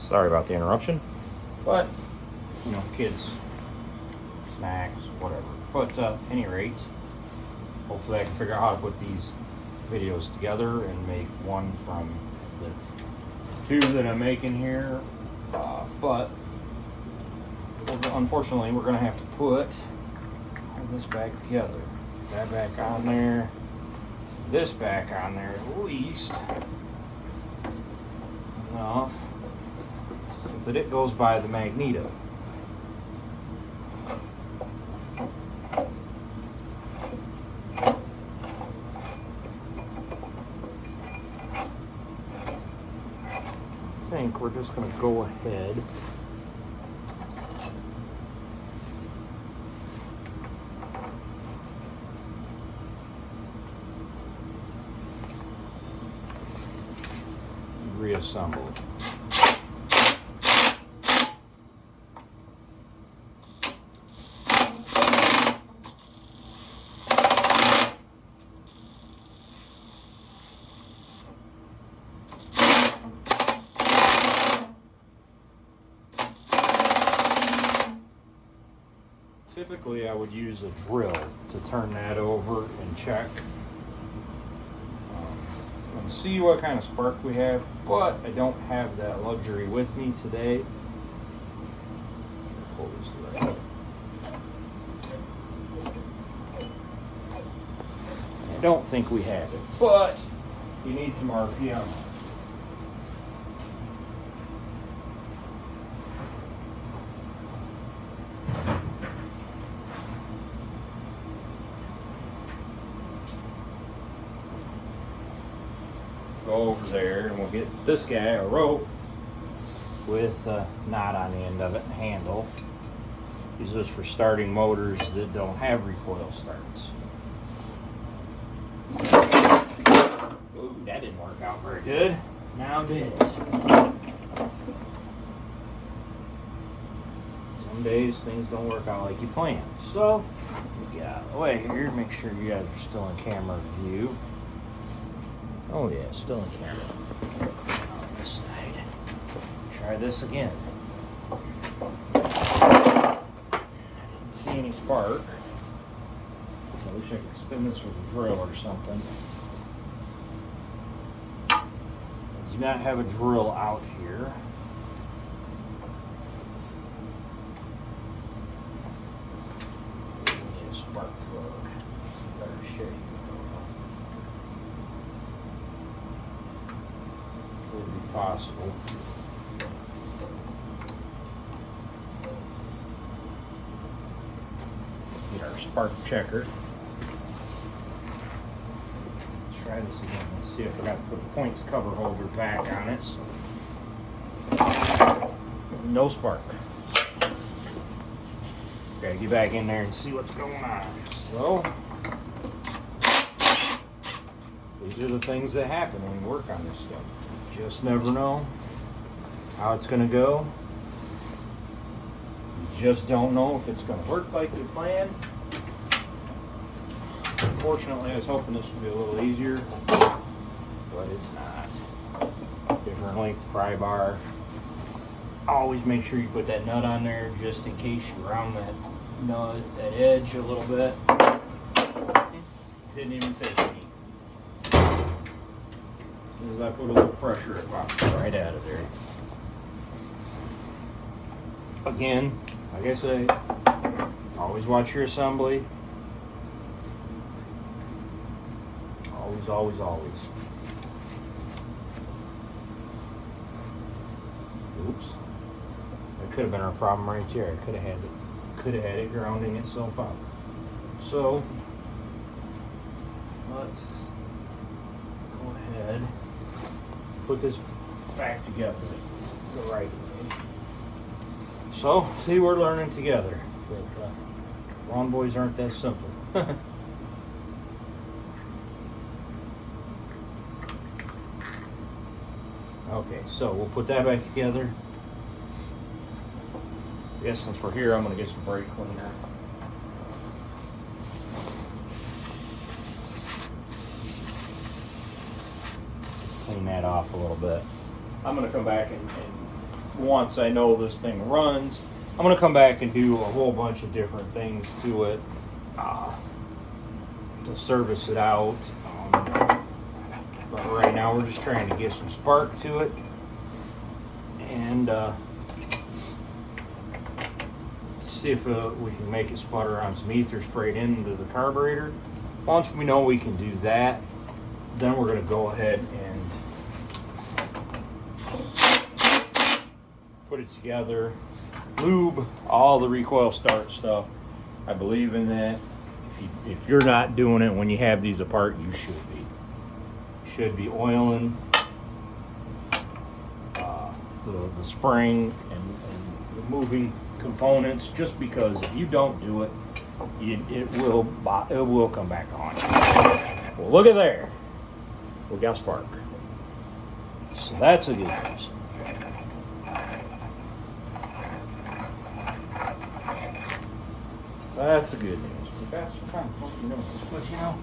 Sorry about the interruption, but you know, kids, snacks, whatever. But any rate, hopefully I can figure out how to put these videos together and make one from the two that I'm making here. But unfortunately, we're going to have to put all this back together. That back on there, this back on there at least enough so that it goes by the magneto. I think we're just going to go ahead and reassemble. Typically, I would use a drill to turn that over and check and see what kind of spark we have, but I don't have that luxury with me today. Pull this to the right. I don't think we have it, but you need some RPM. Go over there and we'll get this guy a rope with a knot on the end of it, handle. Use this for starting motors that don't have recoil starts. Ooh, that didn't work out very good. Now did it. Some days things don't work out like you planned. So, get out of the way here, make sure you guys are still in camera view. Oh yeah, still in camera. On this side. Try this again. I didn't see any spark. I wish I could spin this with a drill or something. I do not have a drill out here. We need a spark plug. It's better shape. Would be possible. Get our spark checker. Let's try this again. Let's see if I got to put the points cover holder back on it. No spark. Okay, get back in there and see what's going on. So, these are the things that happen when you work on this stuff. Just never know how it's going to go. You just don't know if it's going to work like you planned. Unfortunately, I was hoping this would be a little easier, but it's not. Different length pry bar. Always make sure you put that nut on there just in case you round that nut, that edge a little bit. Didn't even take any. As I put a little pressure, it pops right out of there. Again, like I say, always watch your assembly. Always, always, always. Oops. That could have been our problem right there. I could have had it grounding itself out. So let's go ahead. Put this back together the right way. So, see, we're learning together that lawn boys aren't that simple. Okay, so we'll put that back together. I guess since we're here, I'm going to get some brake cleaner. Clean that off a little bit. I'm going to come back and once I know this thing runs, I'm going to come back and do a whole bunch of different things to it to service it out. But right now we're just trying to get some spark to it, and see if we can make it sputter on some ether sprayed into the carburetor. Once we know we can do that, then we're going to go ahead and put it together, lube all the recoil start stuff. I believe in that. If you're not doing it when you have these apart, you should be. You should be oiling the spring and removing components, just because if you don't do it, it will come back on. Well, look at there. We got spark. So that's a good news. That's a good news. But that's kind of funky noise. But you know,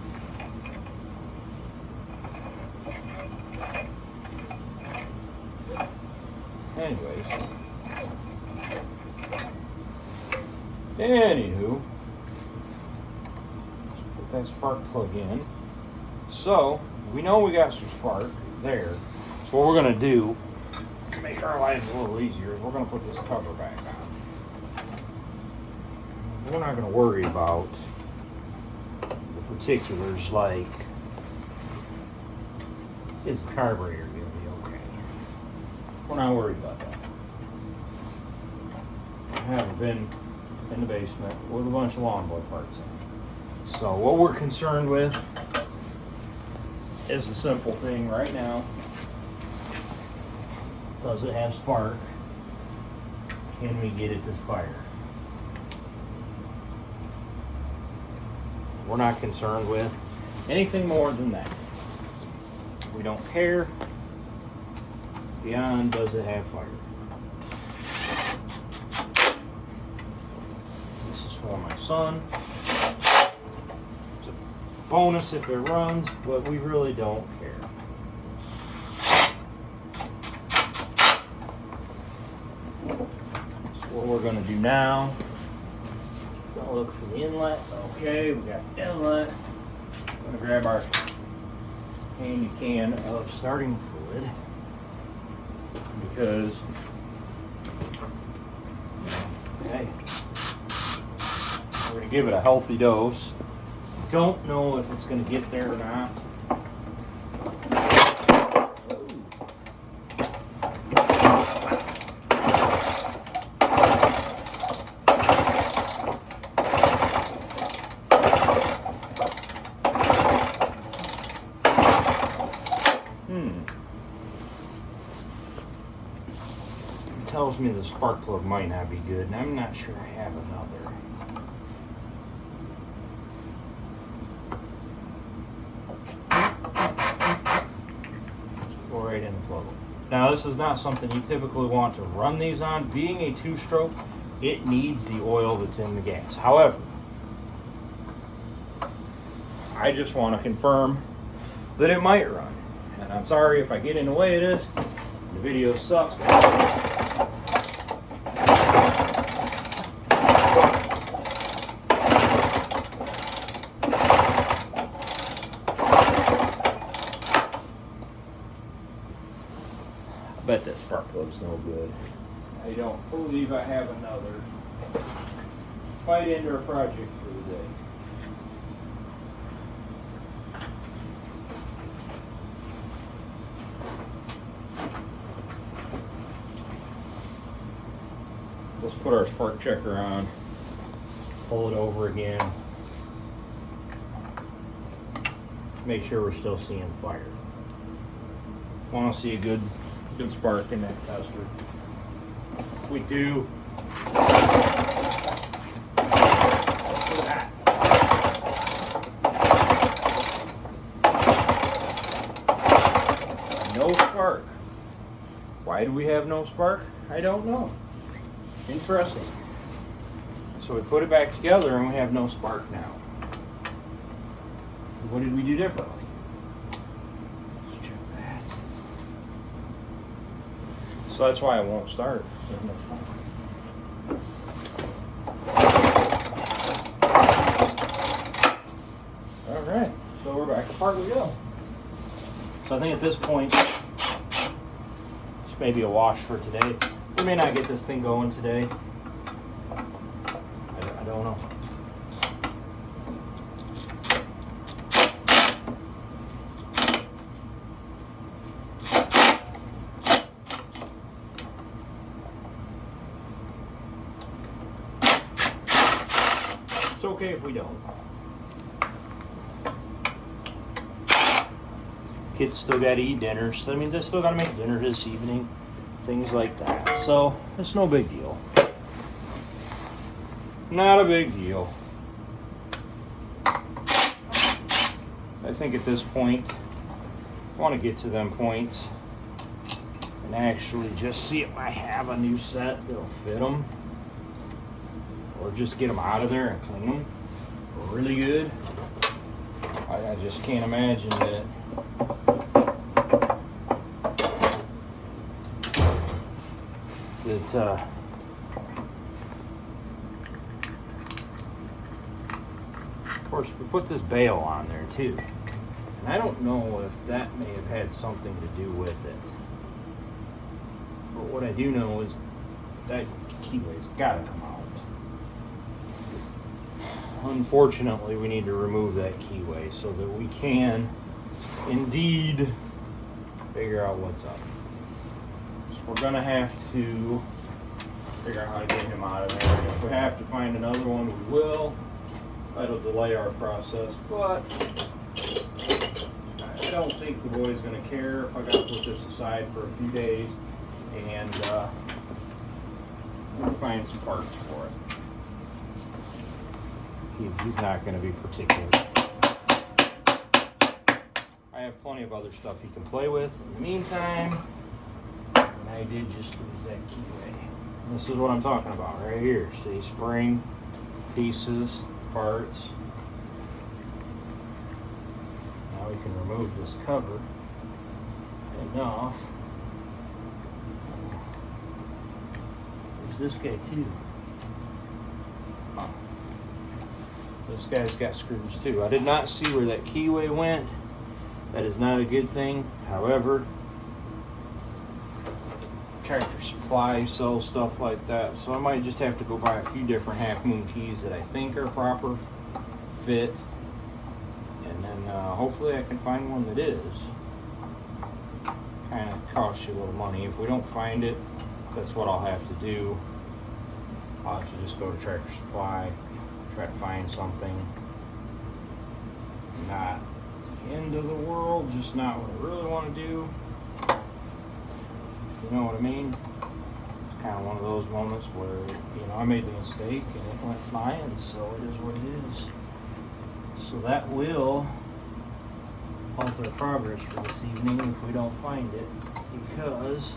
anyways, anywho, let's put that spark plug in. So we know we got some spark there. So what we're gonna do to make our lives a little easier is we're gonna put this cover back on. We're not going to worry about the particulars, like, is the carburetor going to be okay? We're not worried about that. I haven't been in the basement with a bunch of lawnboy parts in. So what we're concerned with is the simple thing right now. Does it have spark? Can we get it to fire? We're not concerned with anything more than that. We don't care beyond does it have fire. This is for my son. It's a bonus if it runs, but we really don't care. So what we're going to do now, gonna look for the inlet. Okay, we got the inlet. I'm gonna grab our handy can of starting fluid, because hey, we're gonna give it a healthy dose. Don't know if it's gonna get there or not. Tells me the spark plug might not be good, and I'm not sure I have another. Go right in the plug. Now, this is not something you typically want to run these on. Being a two-stroke, it needs the oil that's in the gas. However, I just want to confirm that it might run. And I'm sorry if I get in the way of this. The video sucks. I bet that spark plug's no good. I don't believe I have another. Might enter a project for the day. Let's put our spark checker on. Pull it over again. Make sure we're still seeing fire. Want to see a good spark in that tester. If we do, no spark. Why do we have no spark? I don't know. Interesting. So we put it back together and we have no spark now. What did we do differently? Let's check that. So that's why I won't start. All right, so we're back to part we go. So I think at this point, this may be a wash for today. We may not get this thing going today. I don't know. It's okay if we don't. Kids still got to eat dinner. So that means I still got to make dinner this evening. Things like that. So it's no big deal. Not a big deal. I think at this point, I want to get to them points and actually just see if I have a new set that'll fit them. Or just get them out of there and clean them really good. I just can't imagine that of course we put this bail on there too, and I don't know if that may have had something to do with it, but what I do know is that keyway's gotta come out. Unfortunately, we need to remove that keyway so that we can indeed figure out what's up. So we're gonna have to figure out how to get him out of there. And if we have to find another one, we will. That'll delay our process, but I don't think the boy's gonna care if I gotta put this aside for a few days and we'll find some parts for it. He's not going to be particular. I have plenty of other stuff he can play with. In the meantime, I did just lose that keyway. This is what I'm talking about right here. See, spring, pieces, parts. Now we can remove this cover enough. There's this guy too. This guy's got screws too. I did not see where that keyway went. That is not a good thing. However, Tractor Supply sells stuff like that, so I might just have to go buy a few different half moon keys that I think are proper fit, and then hopefully I can find one that is. Kind of costs you a little money. If we don't find it, that's what I'll have to do. I'll have to just go to Tractor Supply. Try to find something. Not the end of the world, just not what I really want to do. You know what I mean? It's kind of one of those moments where, you know, I made the mistake and it went flying, so it is what it is. So that will halt our progress for this evening if we don't find it, because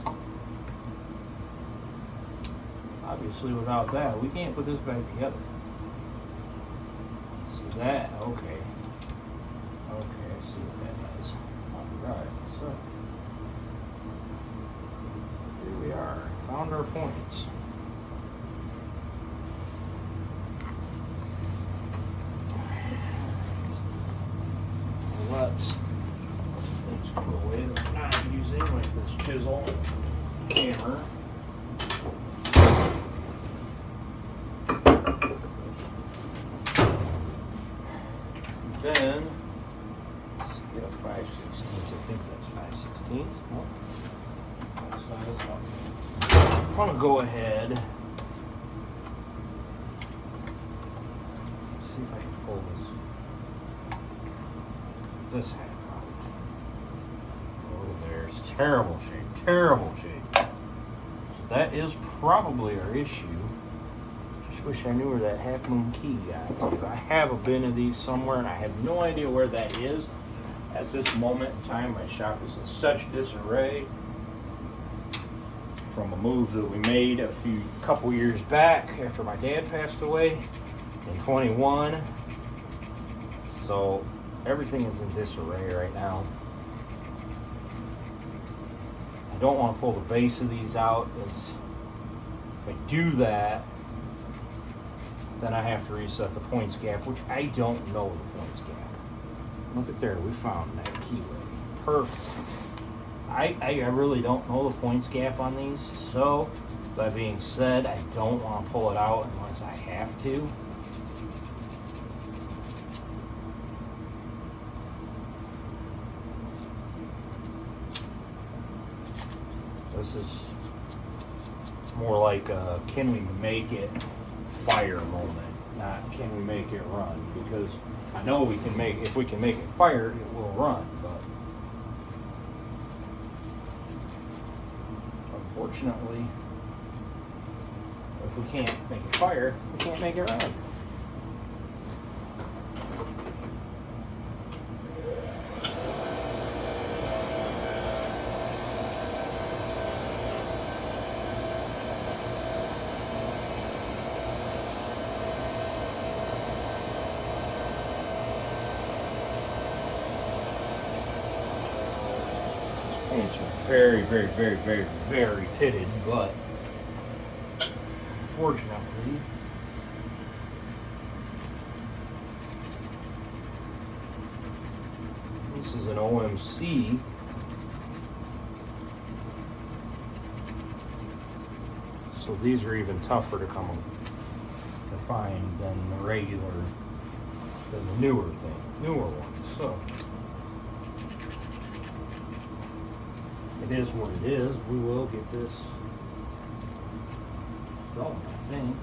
obviously without that, we can't put this back together. That, okay. Okay, I see what that does. Alright, so here we are. Found our points. Let's things put away that we're not using, like this chisel, hammer. Then, let's get a 5/16. I think that's 5/16. Nope. I'm going to go ahead. Let's see if I can pull this half out. Oh, there's terrible shape. Terrible shape. So that is probably our issue. Wish I knew where that half moon key got to. I have a bin of these somewhere and I have no idea where that is. At this moment in time, my shop is in such disarray from a move that we made a couple years back after my dad passed away in 21. So everything is in disarray right now. I don't want to pull the base of these out. If I do that, then I have to reset the points gap, which I don't know the points gap. Look at there, we found that keyway. Perfect. I really don't know the points gap on these, so that being said, I don't want to pull it out unless I have to. This is more like a can we make it fire moment, not can we make it run, because I know we can make, if we can make it fire, it will run, but unfortunately, if we can't make it fire, we can't make it run. It's very, very, very, very, very pitted, but fortunately, this is an OMC. So these are even tougher to find than the regular, than the newer ones. So it is what it is. We will get this going, I think.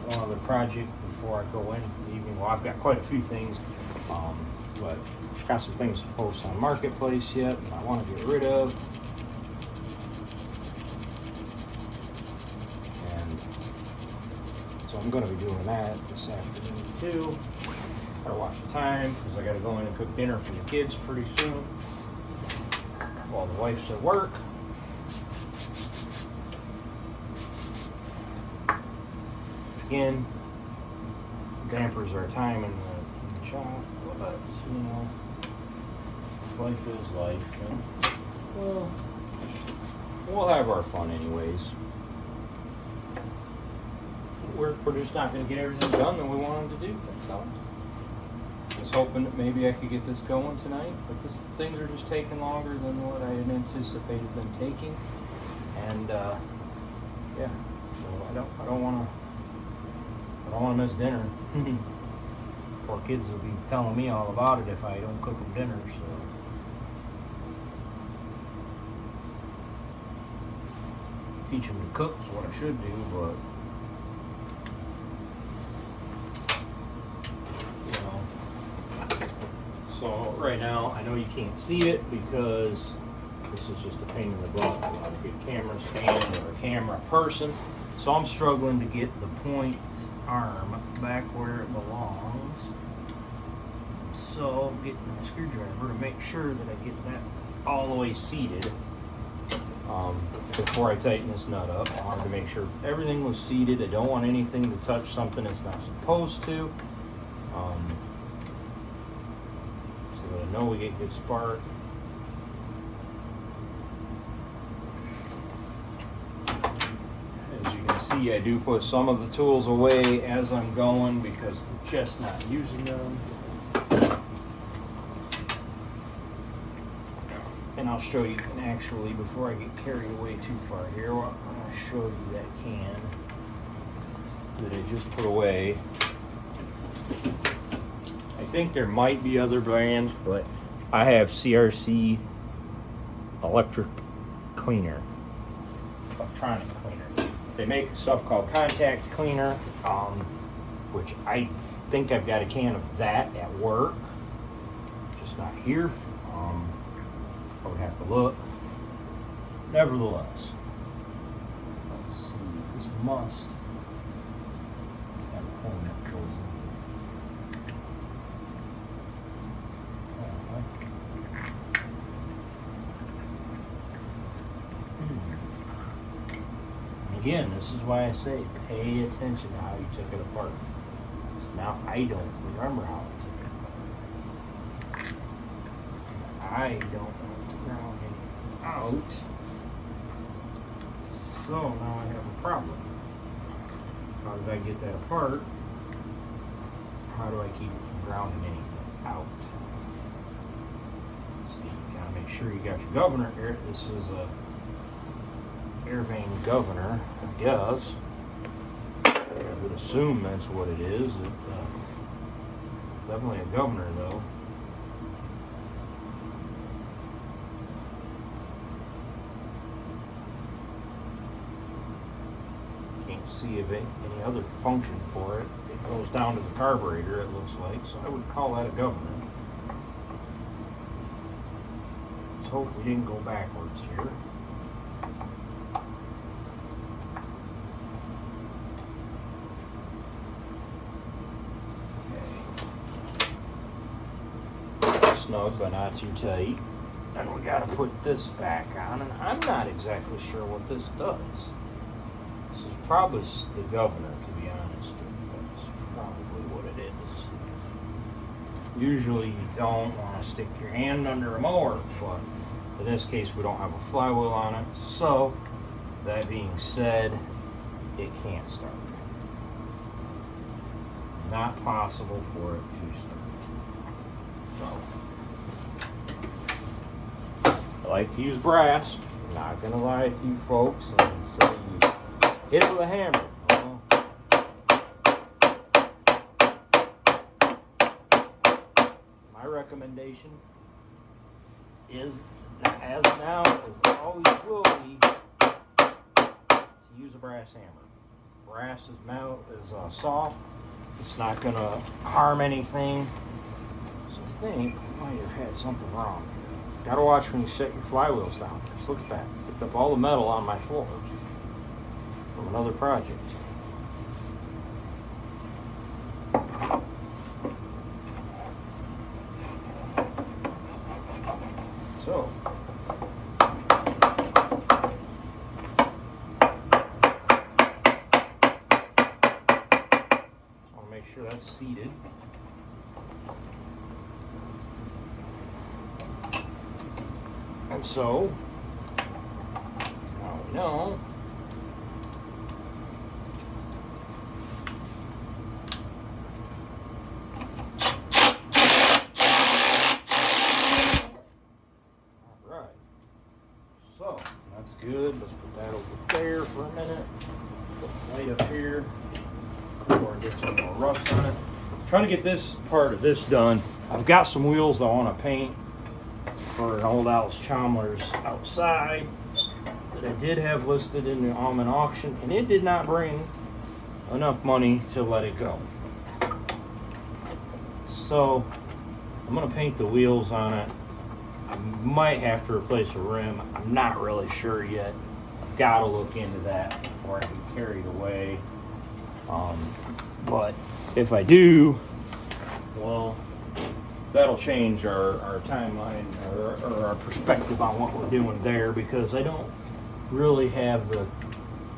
One other project before I go in for the evening. Well, I've got quite a few things, but got some things to post on Marketplace yet that I want to get rid of. And so I'm going to be doing that this afternoon too. Gotta watch the time because I got to go in and cook dinner for the kids pretty soon while the wife's at work. Again, dampers our time in the shop, but you know, life is life, and well, we'll have our fun anyways. We're just not going to get everything done that we wanted to do. That's all. I was hoping that maybe I could get this going tonight, but things are just taking longer than what I had anticipated them taking, and yeah. So I don't want to miss dinner. Poor kids will be telling me all about it if I don't cook them dinner. So teach them to cook is what I should do, but so right now, I know you can't see it because this is just a pain in the butt without a good camera stand or a camera person. So I'm struggling to get the points arm back where it belongs. So I'm getting my screwdriver to make sure that I get that all the way seated before I tighten this nut up. I wanted to make sure everything was seated. I don't want anything to touch something it's not supposed to. I know we get good spark. As you can see, I do put some of the tools away as I'm going because I'm just not using them. And I'll show you, and actually before I get carried away too far here, I'm going to show you that can that I just put away. I think there might be other brands, but I have CRC electronic cleaner. They make stuff called contact cleaner, which I think I've got a can of that at work, just not here. I would have to look. Nevertheless, let's see, this must have a hole that goes into Again, this is why I say pay attention to how you took it apart. Because now I don't remember how I took it apart. I don't want to ground anything. out. So now I have a problem. How did I get that apart? How do I keep it from grounding anything out? So you gotta make sure you got your governor here. This is a air vane governor, I guess. I would assume that's what it is. Definitely a governor though. Can't see if any other function for it. It goes down to the carburetor, it looks like, so I would call that a governor. Let's hope we didn't go backwards here. Okay. Snug but not too tight. And we gotta put this back on, and I'm not exactly sure what this does. This is probably the governor, to be honest. That's probably what it is. Usually you don't want to stick your hand under a mower, but in this case we don't have a flywheel on it. So, that being said, it can't start. Not possible for it to start. So, I like to use brass. I'm not going to lie to you folks and say you hit it with a hammer. My recommendation is, as now, as always will be, to use a brass hammer. Brass is soft. It's not going to harm anything. So I think I might have had something wrong. Got to watch when you set your flywheels down. Just look at that. Picked up all the metal on my floor from another project. So, I want to make sure that's seated. And so, now we know that's good. Let's put that over there for a minute. Put the light up here before I get some more rust on it. I'm trying to get this part of this done. I've got some wheels that I want to paint for an old Alice Chalmers outside that I did have listed in the almond auction, and it did not bring enough money to let it go. So I'm going to paint the wheels on it. I might have to replace a rim. I'm not really sure yet. I've got to look into that before I get carried away. But if I do, well, that'll change our timeline or our perspective on what we're doing there, because I don't really have the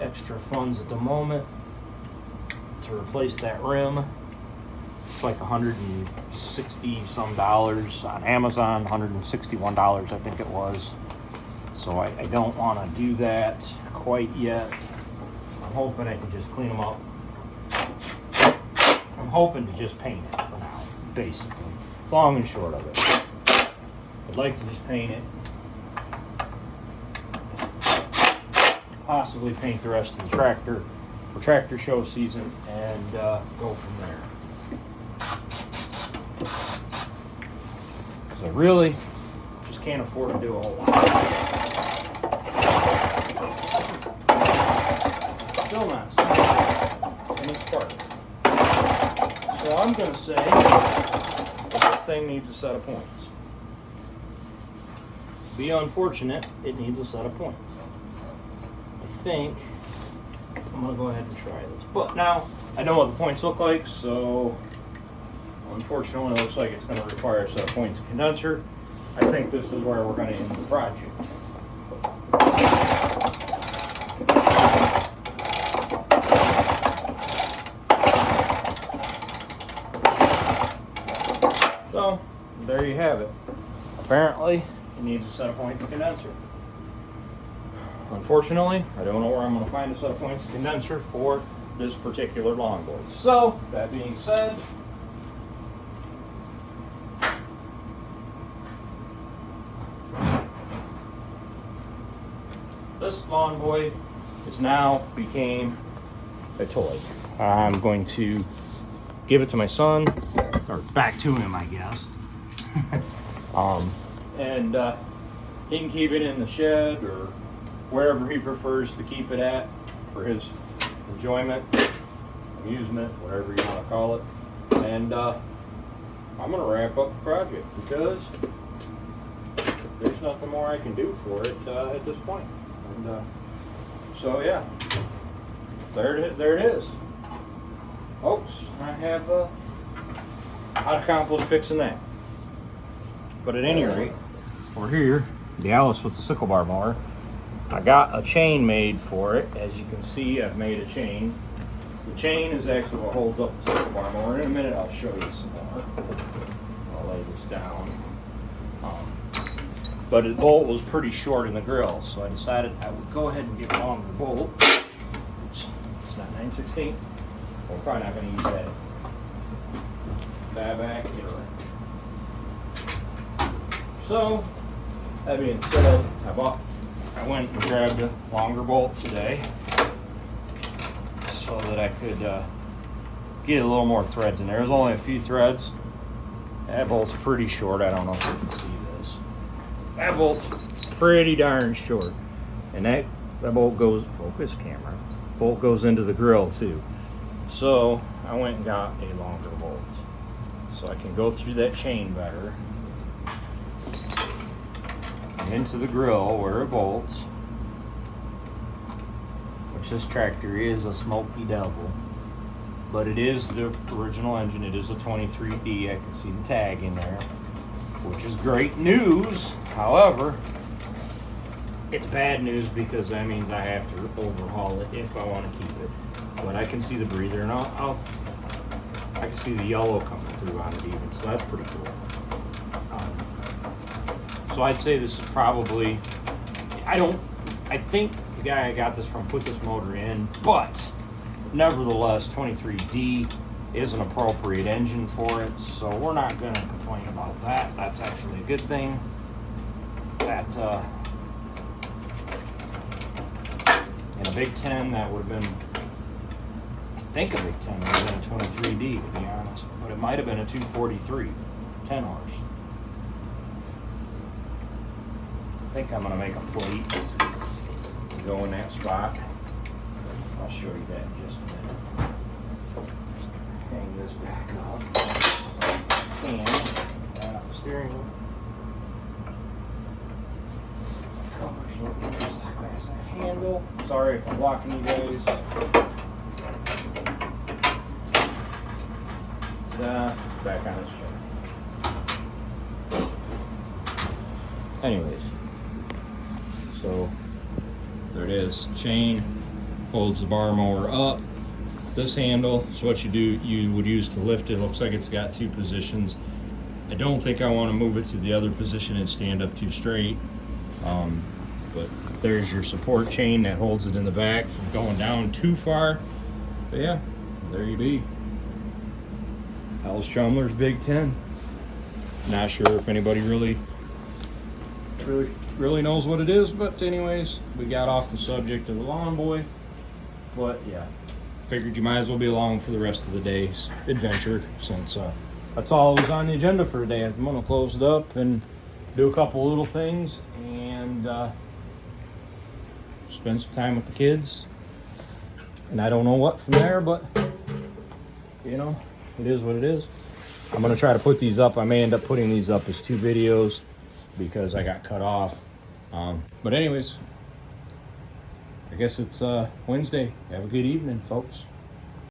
extra funds at the moment to replace that rim. It's like $160 some on Amazon, $161 I think it was. So I don't want to do that quite yet. I'm hoping I can just clean them up. I'm hoping to just paint it for now, basically. Long and short of it. I'd like to just paint it. Possibly paint the rest of the tractor for tractor show season and go from there. Because I really just can't afford to do a whole lot. Still not in this part. So I'm going to say that this thing needs a set of points. Be unfortunate, it needs a set of points. I think I'm going to go ahead and try this. But now I know what the points look like, so unfortunately it looks like it's going to require a set of points and condenser. I think this is where we're going to end the project. So there you have it. Apparently it needs a set of points and condenser. unfortunately, I don't know where I'm going to find a set of points condenser for this particular lawnboy. So, that being said, this lawnboy is now became a toy. I'm going to give it to my son, or back to him, I guess. And he can keep it in the shed or wherever he prefers to keep it at for his enjoyment, amusement, whatever you want to call it. And I'm going to wrap up the project because there's nothing more I can do for it at this point. And so yeah, there it is. Folks, I have not accomplished fixing that. But at any rate, we're here, the Alice with the sickle bar mower. I got a chain made for it. As you can see, I've made a chain. The chain is actually what holds up the sickle bar mower. In a minute, I'll show you some more. I'll lay this down. But the bolt was pretty short in the grill, so I decided I would go ahead and get a longer bolt. It's not 9/16. We're probably not going to use that. Stab back, get a wrench. So, that being said, I went and grabbed a longer bolt today so that I could get a little more threads in there. There's only a few threads. That bolt's pretty short. I don't know if you can see this. That bolt's pretty darn short. And that bolt goes, focus camera, bolt goes into the grill too. So I went and got a longer bolt so I can go through that chain better. Into the grill where it bolts, which this tractor is a Smoky Devil, but it is the original engine. It is a 23D. I can see the tag in there, which is great news. However, it's bad news because that means I have to overhaul it if I want to keep it. But I can see the breather, and I can see the yellow coming through on it even, so that's pretty cool. So I'd say this is probably, I think the guy I got this from put this motor in, but nevertheless, 23D is an appropriate engine for it, so we're not going to complain about that. That's actually a good thing. That, in a Big 10, that would have been, I think a Big 10 would have been a 23D, to be honest, but it might have been a 243, 10 horse. I think I'm going to make a plate to go in that spot. I'll show you that in just a minute. Hang this back up. And the steering wheel. Covers what there's the glass handle. Sorry if I'm blocking you guys. Ta-da. Back on his chair. Anyways. So there it is. Chain holds the bar mower up. This handle is what you would use to lift it. Looks like it's got two positions. I don't think I want to move it to the other position and stand up too straight. But there's your support chain that holds it in the back from going down too far. But yeah, there you be. Alice Chalmers Big 10. Not sure if anybody really knows what it is, but anyways, we got off the subject of the lawnboy. But yeah, figured you might as well be along for the rest of the day's adventure, since that's all that was on the agenda for today. I'm gonna close it up and do a couple little things and spend some time with the kids. And I don't know what from there, but you know, it is what it is. I'm gonna try to put these up. I may end up putting these up as 2 videos because I got cut off. But anyways, I guess it's Wednesday. Have a good evening, folks.